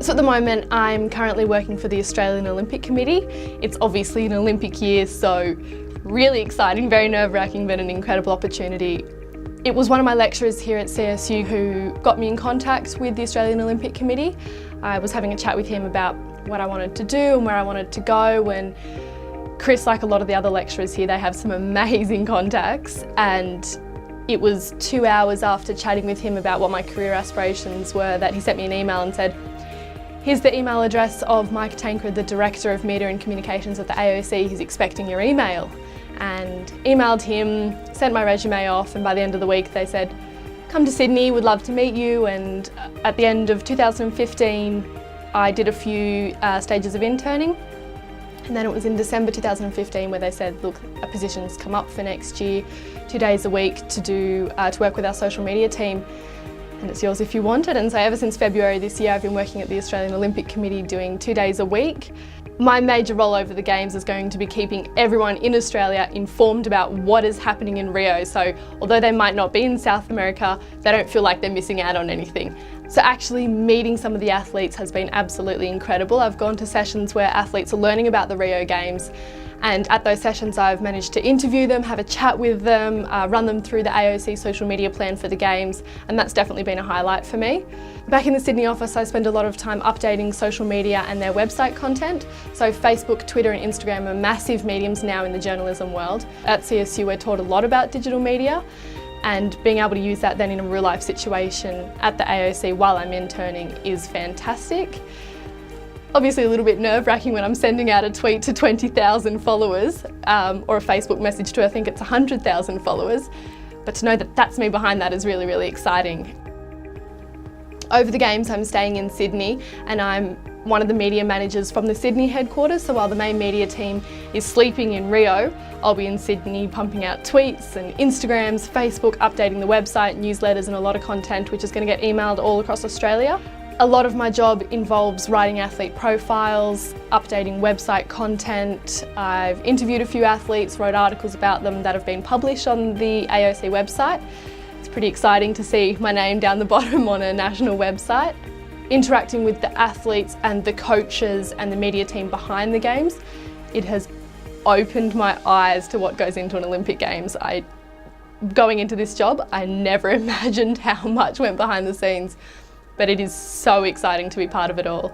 So at the moment I'm currently working for the Australian Olympic Committee. It's obviously an Olympic year, so really exciting, very nerve-wracking, but an incredible opportunity. It was one of my lecturers here at CSU who got me in contact with the Australian Olympic Committee. I was having a chat with him about what I wanted to do and where I wanted to go, and Chris, like a lot of the other lecturers here, they have some amazing contacts, and it was 2 hours after chatting with him about what my career aspirations were that he sent me an email and said, "Here's the email address of Mike Tankred, the Director of Media and Communications at the AOC. He's expecting your email." And emailed him, sent my resume off, and by the end of the week they said, "Come to Sydney, would love to meet you." And at the end of 2015, I did a few stages of interning. And then it was in December 2015 where they said, "Look, a position's come up for next year, 2 days a week to work with our social media team, and it's yours if you want it." And so ever since February this year, I've been working at the Australian Olympic Committee doing 2 days a week. My major role over the Games is going to be keeping everyone in Australia informed about what is happening in Rio. So although they might not be in South America, they don't feel like they're missing out on anything. So actually meeting some of the athletes has been absolutely incredible. I've gone to sessions where athletes are learning about the Rio Games, and at those sessions I've managed to interview them, have a chat with them, run them through the AOC social media plan for the Games, and that's definitely been a highlight for me. Back in the Sydney office, I spend a lot of time updating social media and their website content. So Facebook, Twitter and Instagram are massive mediums now in the journalism world. At CSU we're taught a lot about digital media, and being able to use that then in a real life situation at the AOC while I'm interning is fantastic. Obviously a little bit nerve-wracking when I'm sending out a tweet to 20,000 followers or a Facebook message to I think it's 100,000 followers, but to know that that's me behind that is really, really exciting. Over the Games I'm staying in Sydney, and I'm one of the media managers from the Sydney headquarters, so while the main media team is sleeping in Rio, I'll be in Sydney pumping out tweets and Instagrams, Facebook, updating the website, newsletters and a lot of content which is going to get emailed all across Australia. A lot of my job involves writing athlete profiles, updating website content. I've interviewed a few athletes, wrote articles about them that have been published on the AOC website. It's pretty exciting to see my name down the bottom on a national website. Interacting with the athletes and the coaches and the media team behind the Games, it has opened my eyes to what goes into an Olympic Games. Going into this job, I never imagined how much went behind the scenes, but it is so exciting to be part of it all.